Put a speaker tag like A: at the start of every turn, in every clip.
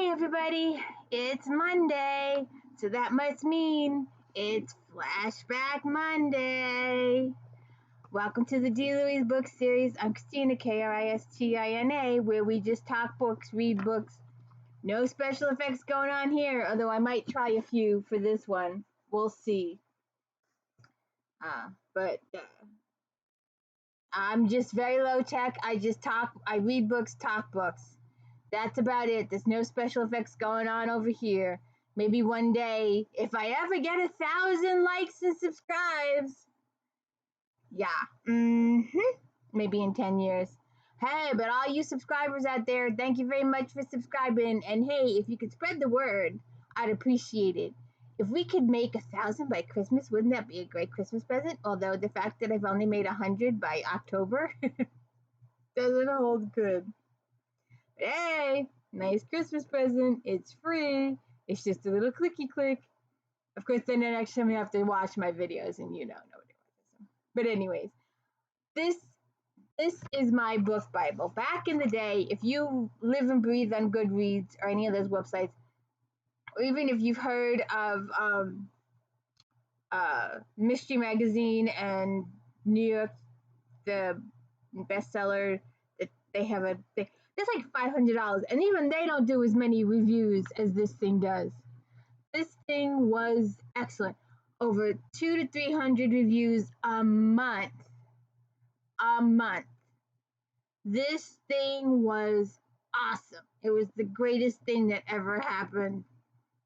A: Hey everybody, it's Monday, so that must mean it's Flashback Monday. Welcome to the D. Louise book series. I'm Christina, KRISTINA, where we just talk books, read books. No special effects going on here, although I might try a few for this one. We'll see. But I'm just very low tech. I read books, talk books. That's about it. There's no special effects going on over here. Maybe one day, if I ever get 1,000 likes and subscribes. Yeah. Maybe in 10 years. Hey, but all you subscribers out there, thank you very much for subscribing. And hey, if you could spread the word, I'd appreciate it. If we could make 1,000 by Christmas, wouldn't that be a great Christmas present? Although the fact that I've only made 100 by October doesn't hold good. But hey, nice Christmas present. It's free. It's just a little clicky click. Of course, then the next time you have to watch my videos and nobody watches them. But anyways, this is my book Bible. Back in the day, if you live and breathe on Goodreads or any of those websites, or even if you've heard of Mystery Magazine and New York, the bestseller, that they have it's like $500, and even they don't do as many reviews as this thing does. This thing was excellent. Over 200 to 300 reviews a month. This thing was awesome. It was the greatest thing that ever happened.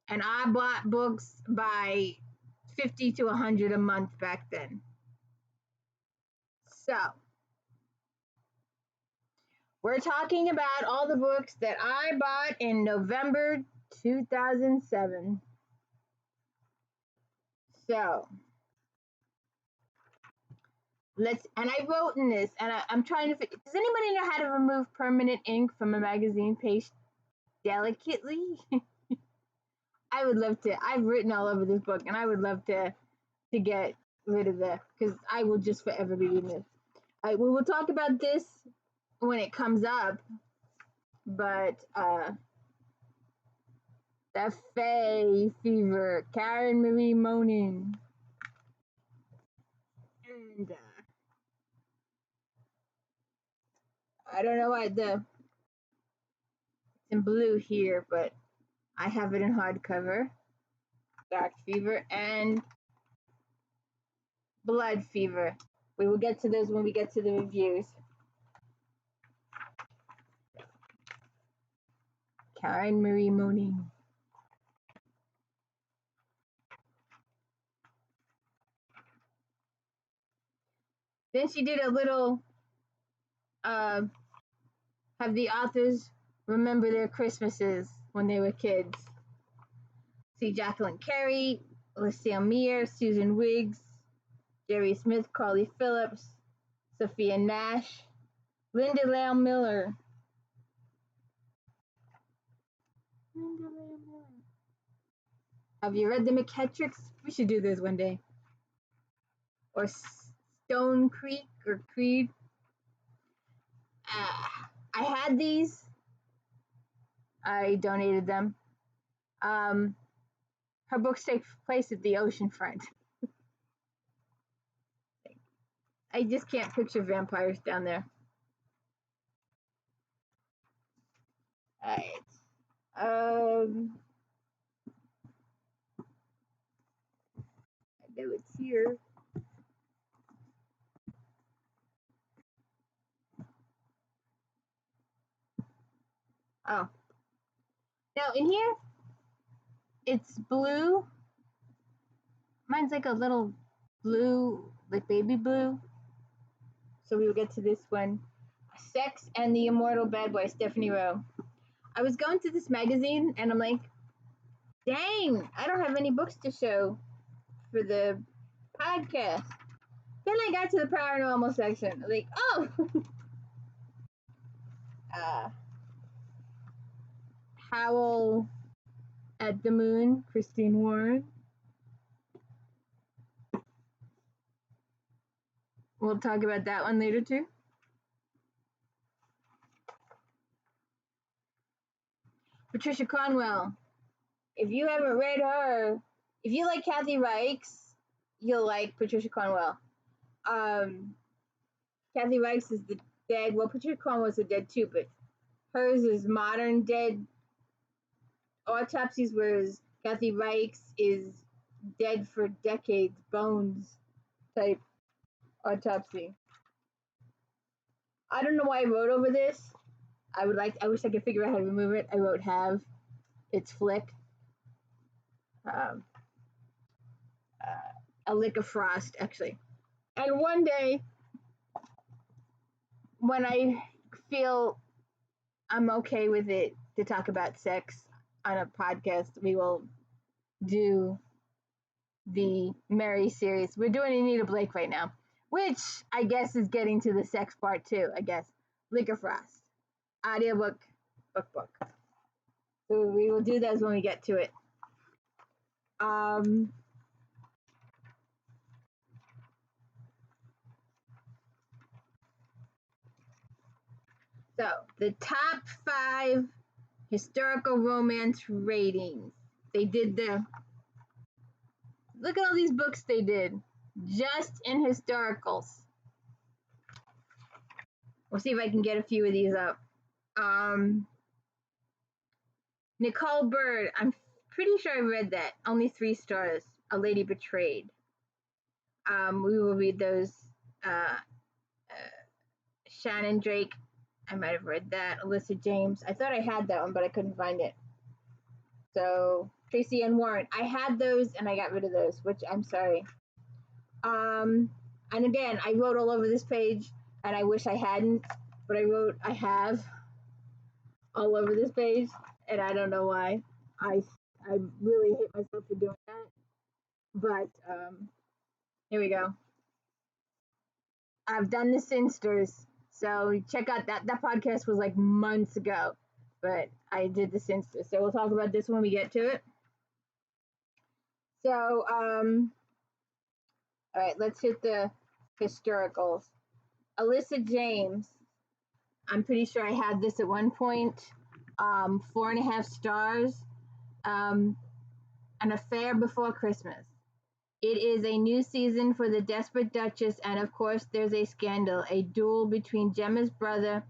A: And I bought books by 50 to 100 a month back then. So, we're talking about all the books that I bought in November 2007. So, and I wrote in this, and I'm trying to figure, does anybody know how to remove permanent ink from a magazine page delicately? I would love to. I've written all over this book, and I would love to get rid of that, because I will just forever be reading this. We will talk about this when it comes up, but the Fae Fever, Marie Moninge, and I don't know why it's in blue here, but I have it in hardcover. Dark Fever and Blood Fever. We will get to those when we get to the reviews. Marie Moninge. Then she did a little have the authors remember their Christmases when they were kids. See Jacqueline Carey, Lucille Meyer, Susan Wiggs, Jerry Smith, Carly Phillips, Sophia Nash, Linda Lale Miller. Have you read the McKettricks? We should do this one day. Or Stone Creek or Creed. I had these. I donated them. Her books take place at the ocean front. I just can't picture vampires down there. Alright. I know it's here. Oh. Now in here, it's blue. Mine's like a little blue, like baby blue. So we will get to this one. Sex and the Immortal Bad by Stephanie Rowe. I was going through this magazine and I'm like, dang, I don't have any books to show for the podcast. Then I got to the paranormal section. Like, oh! Howl at the Moon, Christine Warren. We'll talk about that one later too. Patricia Cornwell. If you haven't read her, if you like Kathy Reichs, you'll like Patricia Cornwell. Kathy Reichs is the dead. Well, Patricia Cornwell's a dead too, but hers is modern dead autopsies, whereas Kathy Reichs is dead for decades, bones type autopsy. I don't know why I wrote over this. I wish I could figure out how to remove it. I wrote have. It's flick. A lick of frost, actually. And one day, when I feel I'm okay with it to talk about sex on a podcast, we will do the Mary series. We're doing Anita Blake right now, which I guess is getting to the sex part too, I guess. Lick of Frost. Audiobook, book. So we will do those when we get to it. So the top 5 historical romance ratings. They did look at all these books they did just in historicals. We'll see if I can get a few of these up. Nicole Bird, I'm pretty sure I read that. Only 3 stars. A Lady Betrayed. We will read those. Shannon Drake, I might have read that. Alyssa James, I thought I had that one, but I couldn't find it. So Tracy Ann Warren, I had those and I got rid of those, which I'm sorry. And again, I wrote all over this page, and I wish I hadn't, but I have all over this page, and I don't know why. I really hate myself for doing that, but here we go. I've done the Sinsters, so check out that podcast was like months ago, but I did the Sinsters, so we'll talk about this when we get to it. So all right, let's hit the historicals. Alyssa James, I'm pretty sure I had this at one point. 4.5 stars. An Affair Before Christmas. It is a new season for the Desperate Duchess, and of course there's a scandal, a duel between Gemma's brother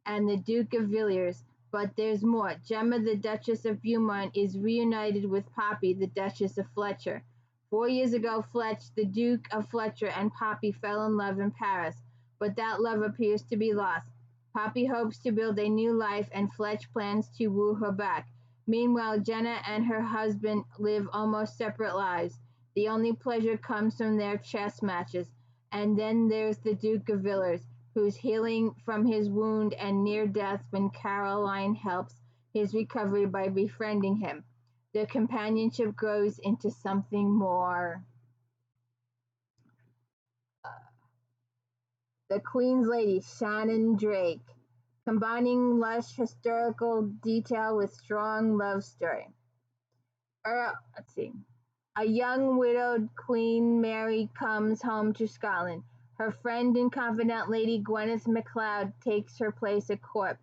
A: and the Duke of Villiers. But there's more. Gemma, the Duchess of Beaumont, is reunited with Poppy, the Duchess of Fletcher. 4 years ago, Fletch, the Duke of Fletcher, and Poppy fell in love in Paris, but that love appears to be lost. Poppy hopes to build a new life, and Fletch plans to woo her back. Meanwhile, Jenna and her husband live almost separate lives. The only pleasure comes from their chess matches. And then there's the Duke of Villiers, who's healing from his wound and near death when Caroline helps his recovery by befriending him. Their companionship grows into something more. The Queen's Lady, Shannon Drake, combining lush historical detail with strong love story. Let's see. A young widowed Queen Mary comes home to Scotland. Her friend and confidant Lady Gwyneth MacLeod takes her place at court.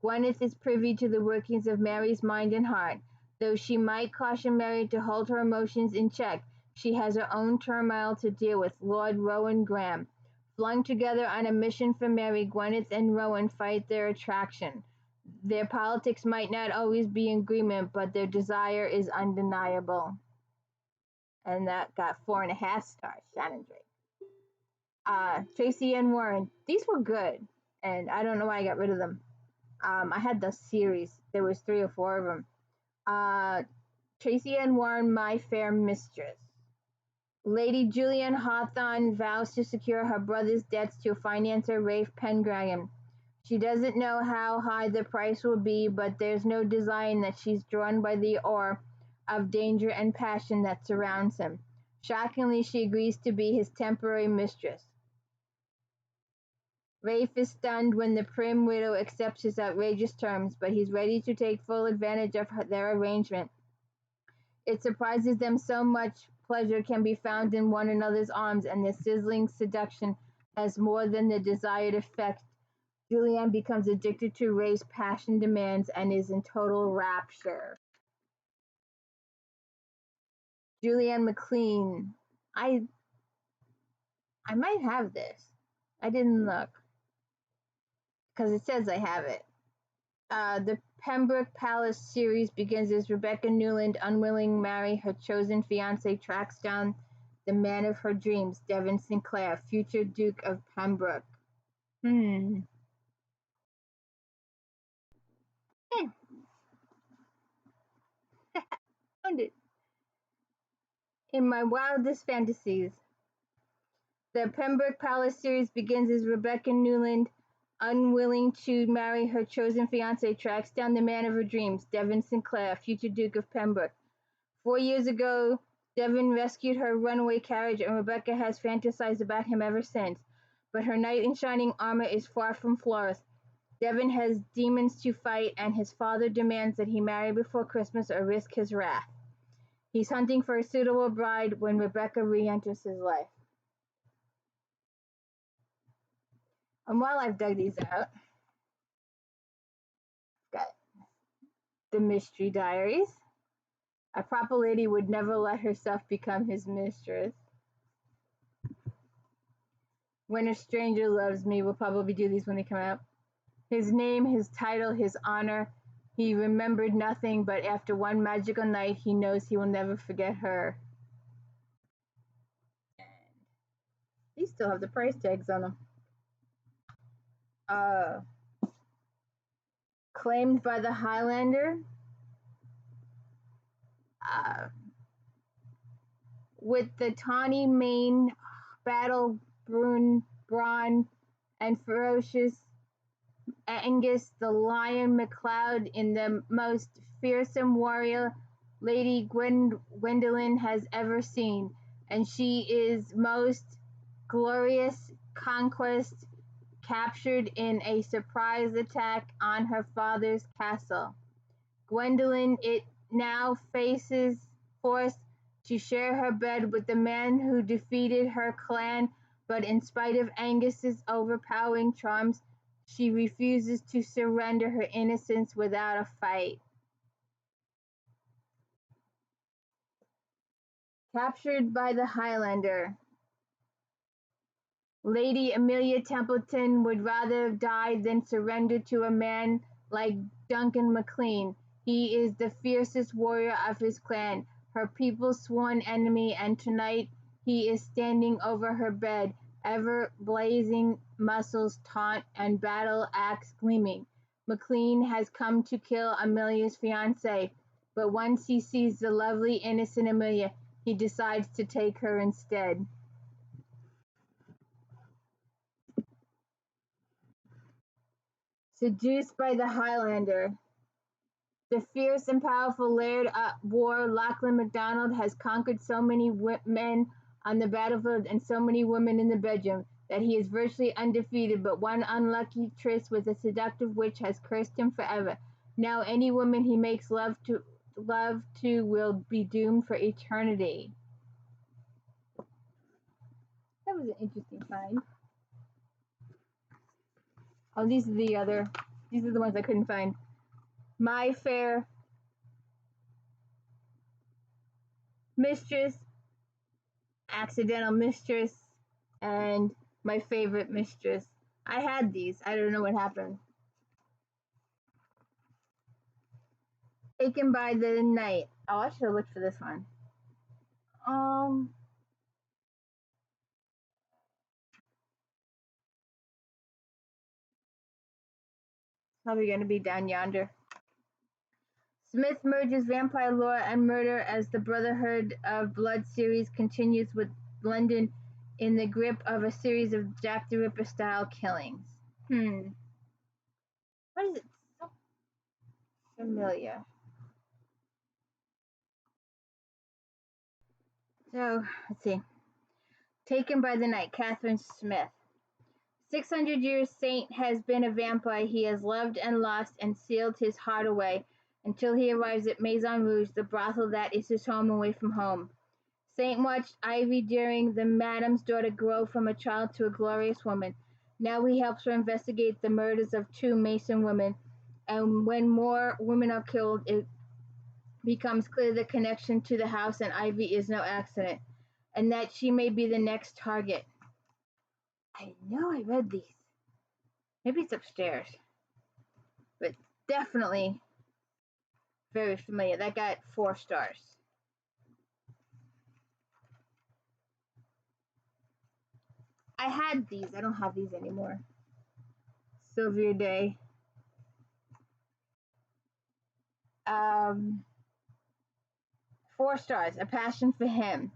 A: Gwyneth is privy to the workings of Mary's mind and heart. Though she might caution Mary to hold her emotions in check, she has her own turmoil to deal with. Lord Rowan Graham. Flung together on a mission for Mary, Gwyneth and Rowan fight their attraction. Their politics might not always be in agreement, but their desire is undeniable. And that got 4.5 stars, Shannon Drake. Tracy Ann Warren. These were good, and I don't know why I got rid of them. I had the series. There was 3 or 4 of them. Tracy Ann Warren, My Fair Mistress. Lady Julian Hawthorne vows to secure her brother's debts to financier Rafe Pendragon. She doesn't know how high the price will be, but there's no denying that she's drawn by the aura of danger and passion that surrounds him. Shockingly, she agrees to be his temporary mistress. Rafe is stunned when the prim widow accepts his outrageous terms, but he's ready to take full advantage of their arrangement. It surprises them so much pleasure can be found in one another's arms, and the sizzling seduction has more than the desired effect. Julianne becomes addicted to Ray's passion demands and is in total rapture. Julianne McLean. I might have this. I didn't look because it says I have it. The Pembroke Palace series begins as Rebecca Newland, unwilling to marry her chosen fiance, tracks down the man of her dreams, Devon Sinclair, future Duke of Pembroke. Found it. In my wildest fantasies. The Pembroke Palace series begins as Rebecca Newland, unwilling to marry her chosen fiance, tracks down the man of her dreams, Devon Sinclair, future Duke of Pembroke. 4 years ago, Devon rescued her runaway carriage, and Rebecca has fantasized about him ever since. But her knight in shining armor is far from flawless. Devon has demons to fight, and his father demands that he marry before Christmas or risk his wrath. He's hunting for a suitable bride when Rebecca re-enters his life. And while I've dug these out, I've got the Mystery Diaries. A proper lady would never let herself become his mistress. When a Stranger Loves Me. We'll probably do these when they come out. His name, his title, his honor. He remembered nothing, but after one magical night, he knows he will never forget her. These still have the price tags on them. Claimed by the Highlander. With the tawny mane, battle brawn, and ferocious Angus the Lion MacLeod in the most fearsome warrior Lady Gwendolen has ever seen, and she is most glorious conquest, captured in a surprise attack on her father's castle. Gwendolen it now faces forced to share her bed with the man who defeated her clan, but in spite of Angus's overpowering charms, she refuses to surrender her innocence without a fight. Captured by the Highlander. Lady Amelia Templeton would rather die than surrender to a man like Duncan MacLean. He is the fiercest warrior of his clan, her people's sworn enemy, and tonight he is standing over her bed, ever blazing muscles taut and battle axe gleaming. MacLean has come to kill Amelia's fiancé, but once he sees the lovely, innocent Amelia, he decides to take her instead. Seduced by the Highlander. The fierce and powerful Laird at War, Lachlan MacDonald, has conquered so many men on the battlefield and so many women in the bedroom that he is virtually undefeated, but one unlucky tryst with a seductive witch has cursed him forever. Now any woman he makes love to will be doomed for eternity. That was an interesting find. Oh, these are the ones I couldn't find. My Fair Mistress, Accidental Mistress, and My Favorite Mistress. I had these. I don't know what happened. Taken by the Night. Oh, I should have looked for this one. Probably going to be down yonder. Smith merges vampire lore and murder as the Brotherhood of Blood series continues with London in the grip of a series of Jack the Ripper-style killings. What is it? So familiar. So, let's see. Taken by the Night, Catherine Smith. 600 years Saint has been a vampire. He has loved and lost and sealed his heart away until he arrives at Maison Rouge, the brothel that is his home away from home. Saint watched Ivy during the Madam's daughter grow from a child to a glorious woman. Now he helps her investigate the murders of two Mason women, and when more women are killed, it becomes clear the connection to the house and Ivy is no accident, and that she may be the next target. I know I read these. Maybe it's upstairs, but definitely very familiar. That got 4 stars. I had these. I don't have these anymore. Sylvia Day. 4 stars. A passion for him.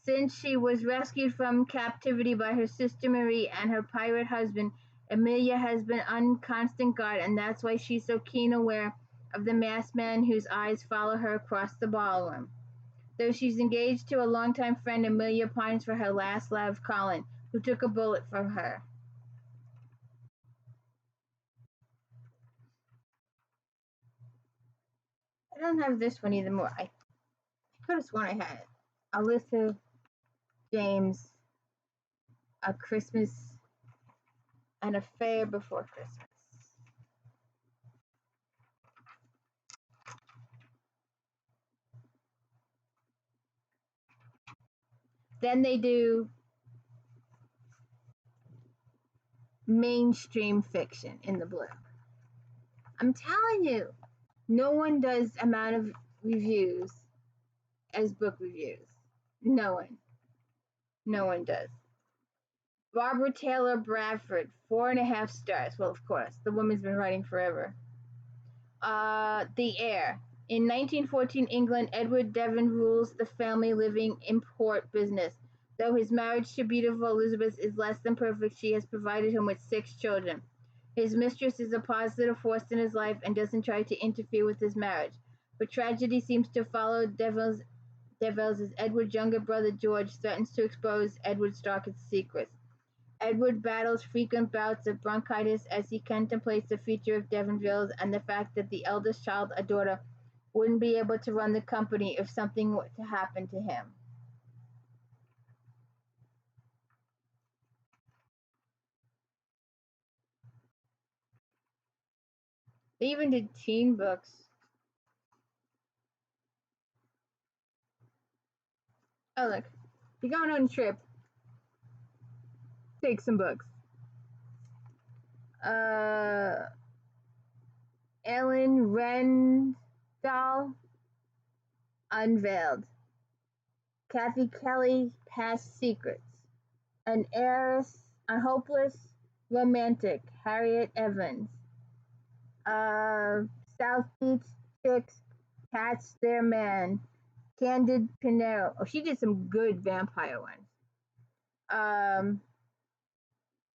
A: Since she was rescued from captivity by her sister Marie and her pirate husband, Amelia has been on constant guard, and that's why she's so keen aware of the masked man whose eyes follow her across the ballroom. Though she's engaged to a longtime friend, Amelia pines for her last love, Colin, who took a bullet from her. I don't have this one either. I could have sworn I had it. Alyssa James, A Christmas, An Affair Before Christmas. Then they do mainstream fiction in the blue. I'm telling you, no one does amount of reviews as book reviews. No one. No one does. Barbara Taylor Bradford, 4.5 stars. Well, of course, the woman's been writing forever. The Heir. In 1914 England, Edward Devon rules the family living import business. Though his marriage to beautiful Elizabeth is less than perfect, she has provided him with 6 children. His mistress is a positive force in his life and doesn't try to interfere with his marriage. But tragedy seems to follow Devils as Edward's younger brother George threatens to expose Edward's darkest secrets. Edward battles frequent bouts of bronchitis as he contemplates the future of Devonville's and the fact that the eldest child, a daughter, wouldn't be able to run the company if something were to happen to him. They even did teen books. Oh, look. You're going on a trip. Take some books. Ellen Rendell, Unveiled. Kathy Kelly, Past Secrets. An Heiress, a Hopeless Romantic, Harriet Evans. South Beach Chicks, Catch Their Man, Candid Pinero. Oh, she did some good vampire ones.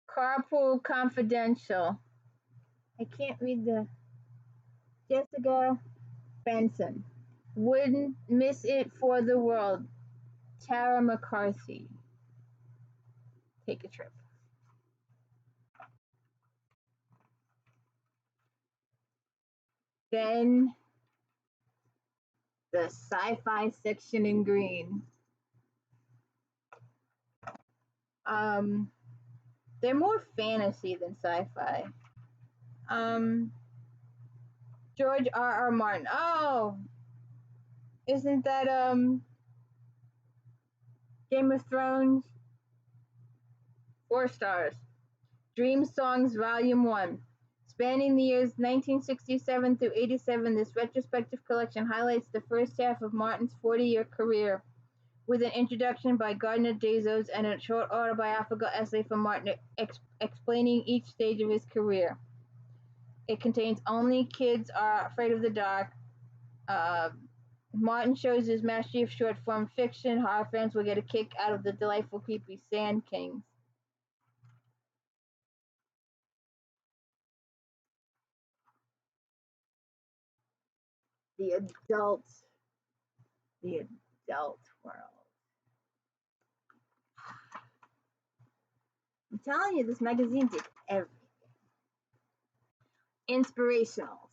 A: Carpool Confidential. I can't read the. Jessica Benson. Wouldn't Miss It for the World. Tara McCarthy. Take a trip. Then the sci-fi section in green. They're more fantasy than sci-fi. George R.R. Martin. Oh, isn't that Game of Thrones? 4 stars. Dream Songs Volume 1. Spanning the years 1967 through 87, this retrospective collection highlights the first half of Martin's 40-year career, with an introduction by Gardner Dozois and a short autobiographical essay from Martin explaining each stage of his career. It contains Only Kids Are Afraid of the Dark. Martin shows his mastery of short-form fiction. Horror fans will get a kick out of the delightful, creepy Sand Kings. The adult world. I'm telling you, this magazine did everything. Inspirationals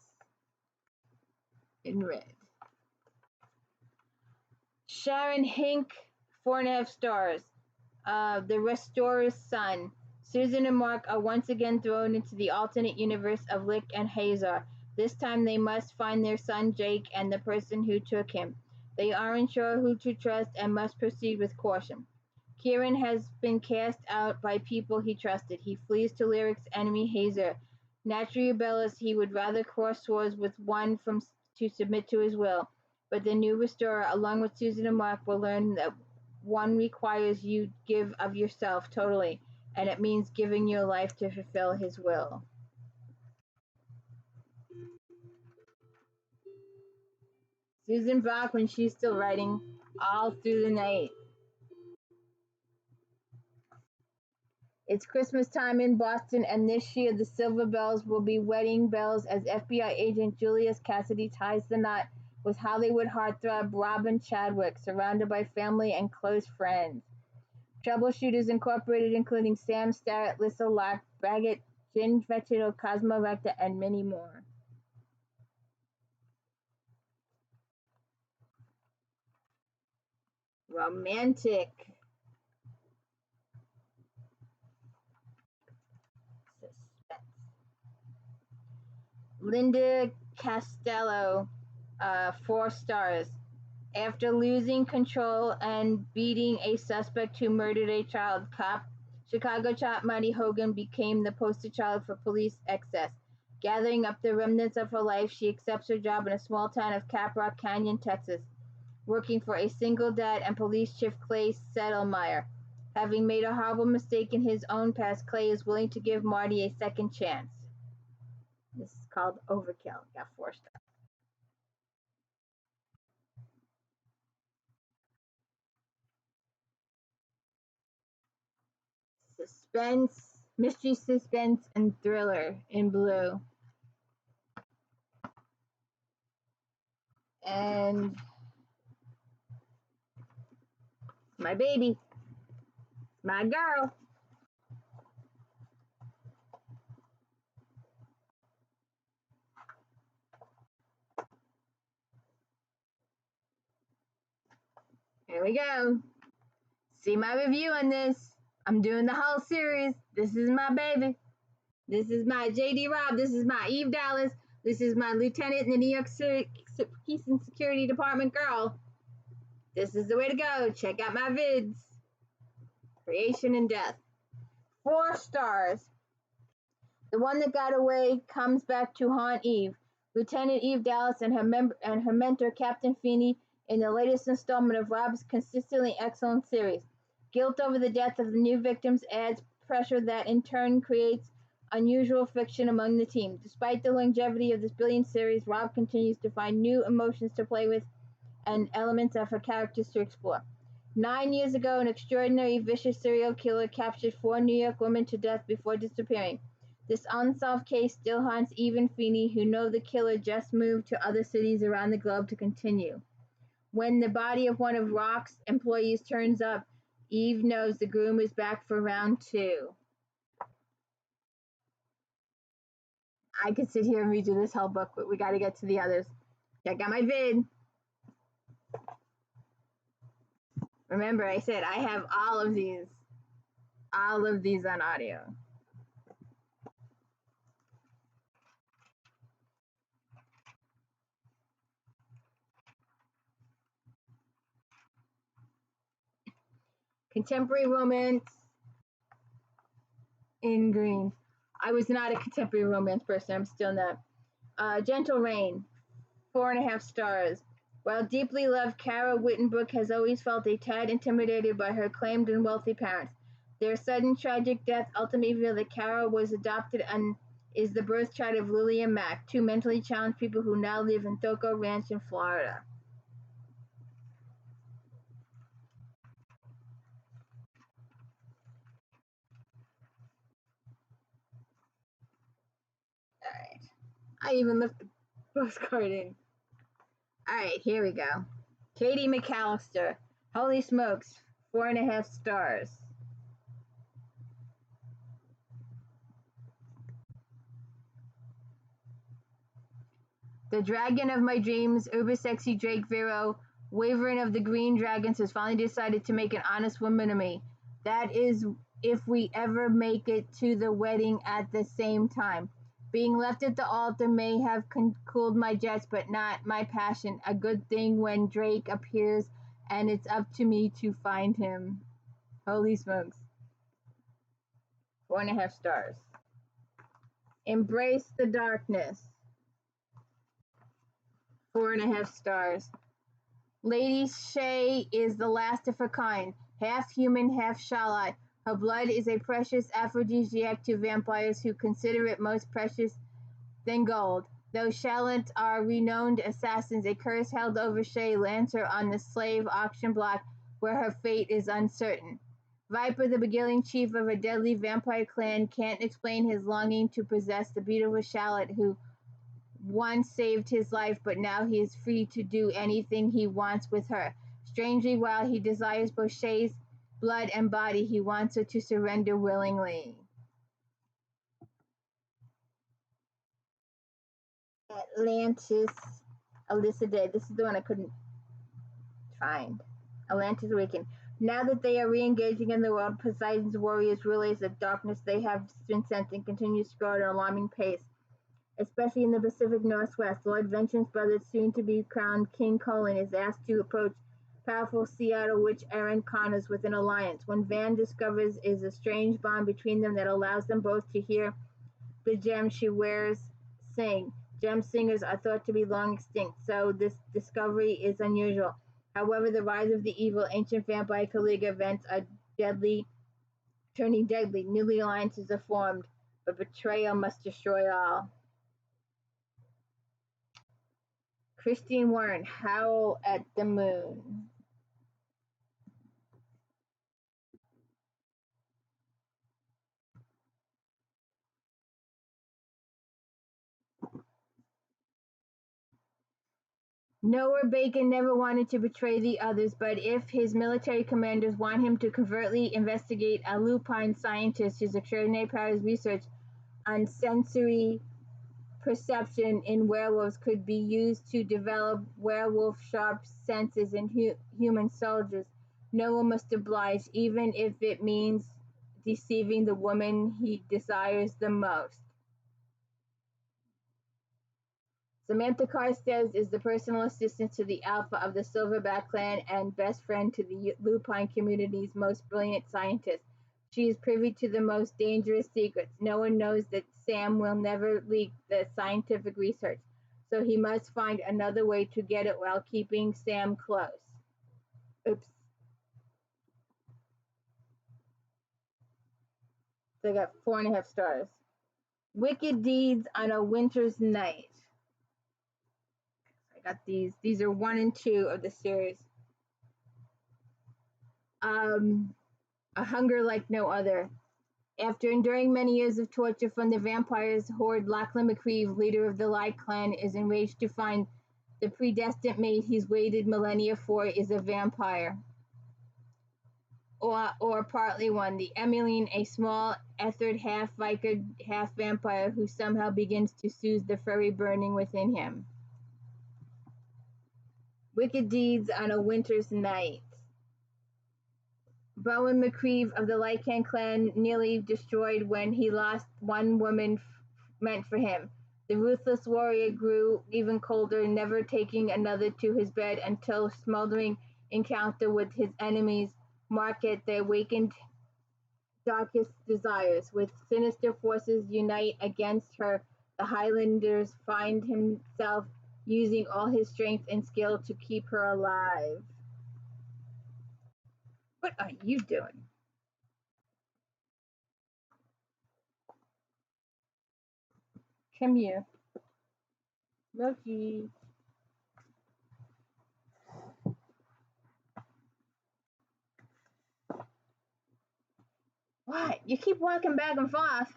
A: in red. Sharon Hink, 4.5 stars. The Restorer's Son. Susan and Mark are once again thrown into the alternate universe of Lick and Hazar. This time they must find their son Jake and the person who took him. They aren't sure who to trust and must proceed with caution. Kieran has been cast out by people he trusted. He flees to Lyric's enemy Hazar. Naturally rebellious, he would rather cross swords with one to submit to his will. But the new restorer, along with Susan and Mark, will learn that one requires you give of yourself totally, and it means giving your life to fulfill his will. Susan Brock, when she's still writing, all through the night. It's Christmas time in Boston, and this year the silver bells will be wedding bells as FBI agent Julius Cassidy ties the knot with Hollywood heartthrob Robin Chadwick, surrounded by family and close friends. Troubleshooters Incorporated, including Sam Starrett, Lissa Locke, Baggett, Jen Fetchito, Cosmo Rector, and many more. Romantic. Suspense. Linda Costello, 4 stars. After losing control and beating a suspect who murdered a child cop, Chicago cop Marty Hogan became the poster child for police excess. Gathering up the remnants of her life, she accepts her job in a small town of Caprock Canyon, Texas, working for a single dad and police chief Clay Settlemeyer. Having made a horrible mistake in his own past, Clay is willing to give Marty a second chance. This is called Overkill. Got 4 stars. Suspense, mystery, suspense, and thriller in blue. And my baby, my girl. Here we go. See my review on this. I'm doing the whole series. This is my baby. This is my JD Robb. This is my Eve Dallas. This is my lieutenant in the New York City Peace and Security Department girl. This is the way to go. Check out my vids. Creation and Death. 4 stars. The one that got away comes back to haunt Eve. Lieutenant Eve Dallas and her mentor Captain Feeney in the latest installment of Robb's consistently excellent series. Guilt over the death of the new victims adds pressure that in turn creates unusual friction among the team. Despite the longevity of this brilliant series, Robb continues to find new emotions to play with and elements of her characters to explore. 9 years ago, an extraordinary, vicious serial killer captured 4 New York women to death before disappearing. This unsolved case still haunts Eve and Feeney, who know the killer just moved to other cities around the globe to continue. When the body of one of Rock's employees turns up, Eve knows the groom is back for round 2. I could sit here and read you this whole book, but we got to get to the others. Check out my vid. Remember, I said I have all of these on audio. Contemporary romance in green. I was not a contemporary romance person. I'm still not. Gentle Rain, 4.5 stars. While deeply loved, Kara Wittenbrook has always felt a tad intimidated by her acclaimed and wealthy parents. Their sudden tragic death ultimately revealed that Kara was adopted and is the birth child of Lily and Mac, 2 mentally challenged people who now live in Thoco Ranch in Florida. Alright. I even left the postcard in. Alright, here we go. Katie McAllister. Holy smokes, 4.5 stars. The dragon of my dreams, uber sexy Drake Vero, Wyvern of the Green Dragons, has finally decided to make an honest woman of me. That is if we ever make it to the wedding at the same time. Being left at the altar may have cooled my jets, but not my passion. A good thing when Drake appears, and it's up to me to find him. Holy smokes. 4.5 stars. Embrace the darkness. 4.5 stars. Lady Shay is the last of her kind, half human, half Charlotte. Her blood is a precious aphrodisiac to vampires who consider it most precious than gold. Though Charlotte are renowned assassins, a curse held over Shay lands her on the slave auction block where her fate is uncertain. Viper, the beguiling chief of a deadly vampire clan, can't explain his longing to possess the beautiful Charlotte who once saved his life, but now he is free to do anything he wants with her. Strangely, while he desires both Shay's blood and body, he wants her to surrender willingly. Atlantis, Alyssa Day. This is the one I couldn't find. Atlantis Awakened. Now that they are re-engaging in the world, Poseidon's warriors realize the darkness they have been sensing continues to grow at an alarming pace, especially in the Pacific Northwest. Lord Vengeance Brothers, soon-to-be crowned King Colin, is asked to approach powerful Seattle witch Erin Connors with an alliance. When Van discovers is a strange bond between them that allows them both to hear the gem she wears sing. Gem singers are thought to be long extinct, so this discovery is unusual. However, the rise of the evil ancient vampire Caliga events are turning deadly. New alliances are formed, but betrayal must destroy all. Christine Warren, Howl at the Moon. Noah Bacon never wanted to betray the others, but if his military commanders want him to covertly investigate a lupine scientist whose extraordinary powers research on sensory perception in werewolves could be used to develop werewolf sharp senses in human soldiers, Noah must oblige, even if it means deceiving the woman he desires the most. Samantha Carstairs is the personal assistant to the Alpha of the Silverback clan and best friend to the lupine community's most brilliant scientist. She is privy to the most dangerous secrets. No one knows that Sam will never leak the scientific research, so he must find another way to get it while keeping Sam close. Oops. So I got 4.5 stars. Wicked Deeds on a Winter's Night. I got these. These are 1 and 2 of the series. A hunger like no other. After enduring many years of torture from the vampires horde, Lachlan McCreeve, leader of the Light Clan, is enraged to find the predestined mate he's waited millennia for is a vampire. Or partly one. The Emmeline, a small, ethered half-vicar, half-vampire who somehow begins to soothe the furry burning within him. Wicked Deeds on a Winter's Night. Bowen McCreeve of the Lycan clan nearly destroyed when he lost one woman meant for him. The ruthless warrior grew even colder, never taking another to his bed until smoldering encounter with his enemies market the awakened darkest desires. With sinister forces unite against her, the Highlanders find himself using all his strength and skill to keep her alive. What are you doing? Come here. Loki. What? You keep walking back and forth.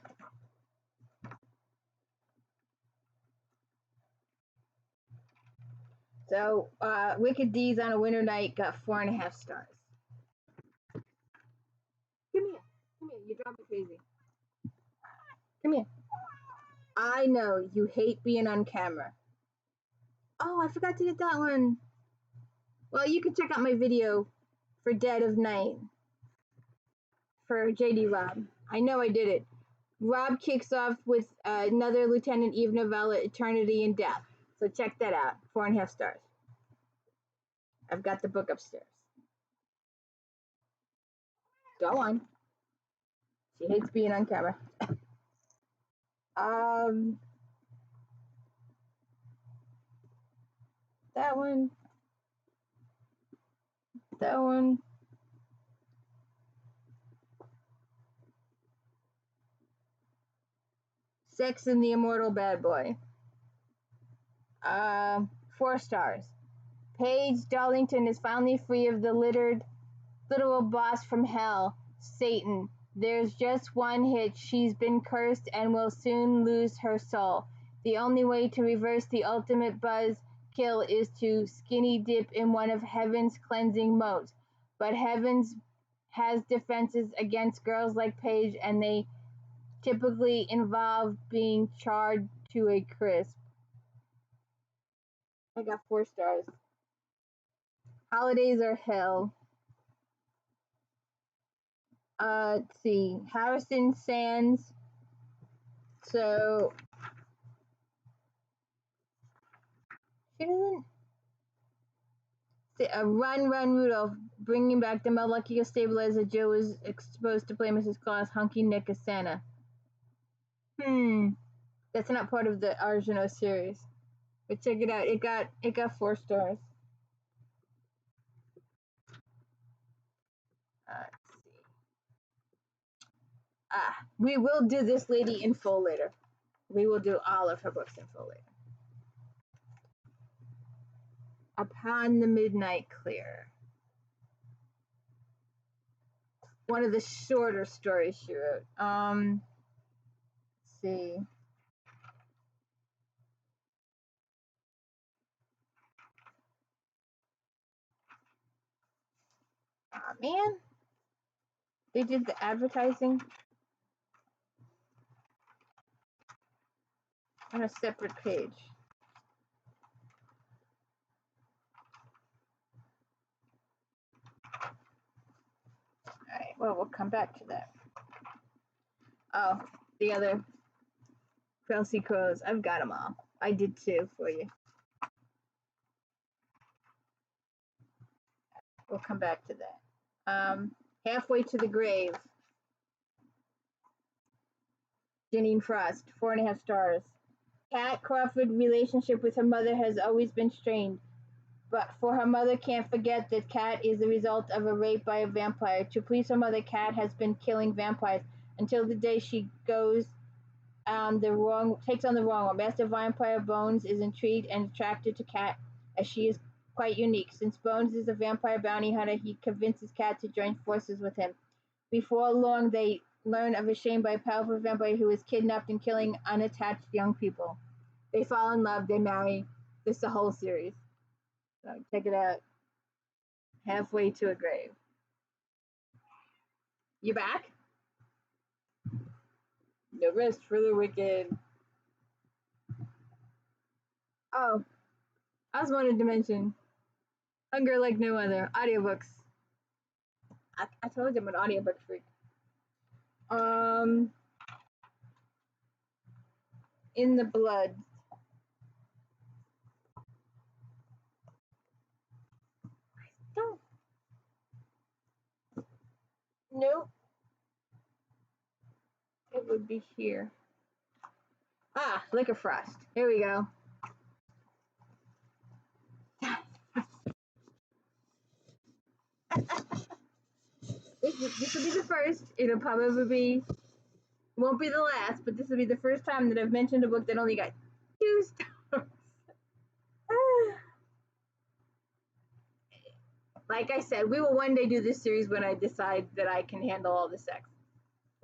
A: So, Wicked Deeds on a Winter Night got 4.5 stars. Come here. Come here. You're driving me crazy. Come here. I know you hate being on camera. Oh, I forgot to get that one. Well, you can check out my video for Dead of Night. for JD Robb. I know I did it. Robb kicks off with another Lieutenant Eve novella, Eternity and Death. So check that out. 4.5 stars. I've got the book upstairs. Go on. She hates being on camera. That one. That one. Sex and the Immortal Bad Boy. 4 stars. Paige Darlington is finally free of the literal boss from hell, Satan. There's just one hitch. She's been cursed and will soon lose her soul. The only way to reverse the ultimate buzz kill is to skinny dip in one of Heaven's cleansing modes. But Heaven's has defenses against girls like Paige, and they typically involve being charred to a crisp. I got 4 stars. Holidays are hell. Let's see. Harrison Sands. So she doesn't. Run, Rudolph, bringing back the molecular stabilizer Joe was exposed to play Mrs. Claus, Hunky Nick as Santa. That's not part of the Arjuna series. But check it out. It got 4 stars. Let's see. We will do this lady in full later. We will do all of her books in full later. Upon the Midnight Clear. One of the shorter stories she wrote. Let's see. Aw, man. They did the advertising on a separate page. Alright, well, we'll come back to that. Oh, the other KRESLEY Coles. I've got them all. I did 2 for you. We'll come back to that. Halfway to the Grave. Jeanniene Frost, 4.5 stars. Kat Crawford's relationship with her mother has always been strained, but her mother can't forget that Kat is the result of a rape by a vampire. To please her mother, Kat has been killing vampires until the day she takes on the wrong one. Master Vampire Bones is intrigued and attracted to Kat, as she is quite unique. Since Bones is a vampire bounty hunter, he convinces Kat to join forces with him. Before long, they learn of a shame by a powerful vampire who is kidnapped and killing unattached young people. They fall in love, they marry. This is the whole series. So check it out. Halfway to a Grave. You back? No rest for the wicked. Oh, I just wanted to mention Hunger Like No Other. Audiobooks. I told you I'm an audiobook freak. In the Blood. Don't. Nope. It would be here. Liquor Frost. Here we go. This will be the first. It'll probably won't be the last, but this will be the first time that I've mentioned a book that only got 2 stars. Like I said, we will one day do this series when I decide that I can handle all the sex.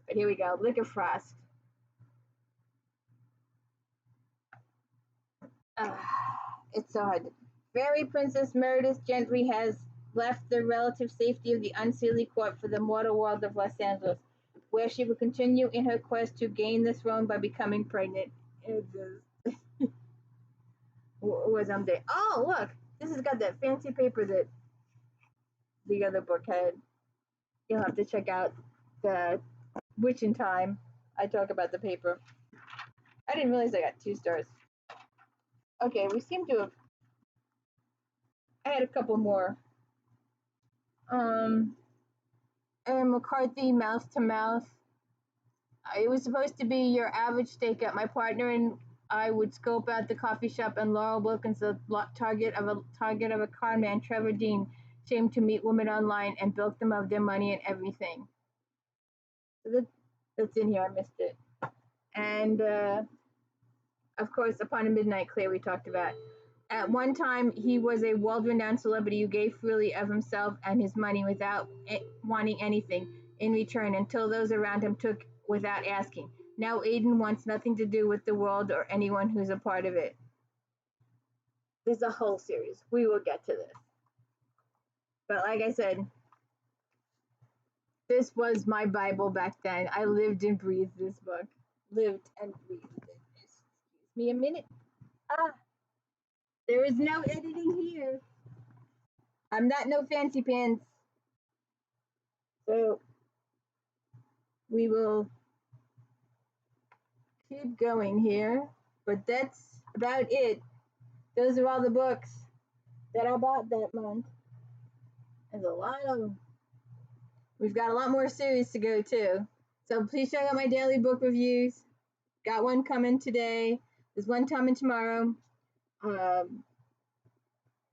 A: But here we go. Liquor Frost. It's so hard. Fairy Princess Meredith Gentry has left the relative safety of the unseelie court for the mortal world of Los Angeles, where she will continue in her quest to gain the throne by becoming pregnant. It just was someday. Oh, look! This has got that fancy paper that the other book had. You'll have to check out the Witching Time, I talk about the paper. I didn't realize I got 2 stars. Okay, we seem to have. I had a couple more. Erin McCarthy, Mouth to Mouth. It was supposed to be your average stakeout. My partner and I would scope out the coffee shop, and Laurel Wilkins, the target of a con man, Trevor Dean, shamed to meet women online and bilk them of their money and everything. That's in here. I missed it. And of course, Upon a Midnight Clear we talked about. At one time, he was a world-renowned celebrity who gave freely of himself and his money without wanting anything in return until those around him took without asking. Now Aiden wants nothing to do with the world or anyone who's a part of it. There's a whole series. We will get to this. But like I said, this was my Bible back then. I lived and breathed this book. Lived and breathed it. Excuse me a minute. There is no editing here. I'm not no fancy pants. So we will keep going here. But that's about it. Those are all the books that I bought that month. There's a lot of them. We've got a lot more series to go too. So please check out my daily book reviews. Got one coming today. There's one coming tomorrow.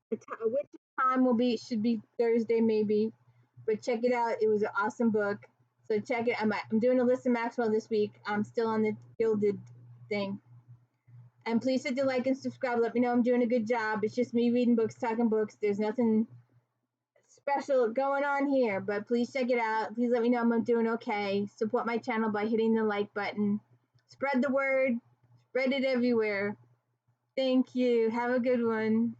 A: Which time should be Thursday maybe, but check it out. It was an awesome book. So check it. I'm doing Alyssa Maxwell this week. I'm still on the Gilded thing. And please hit the like and subscribe. Let me know I'm doing a good job. It's just me reading books, talking books. There's nothing special going on here, but please check it out. Please let me know I'm doing okay. Support my channel by hitting the like button. Spread the word. Spread it everywhere. Thank you. Have a good one.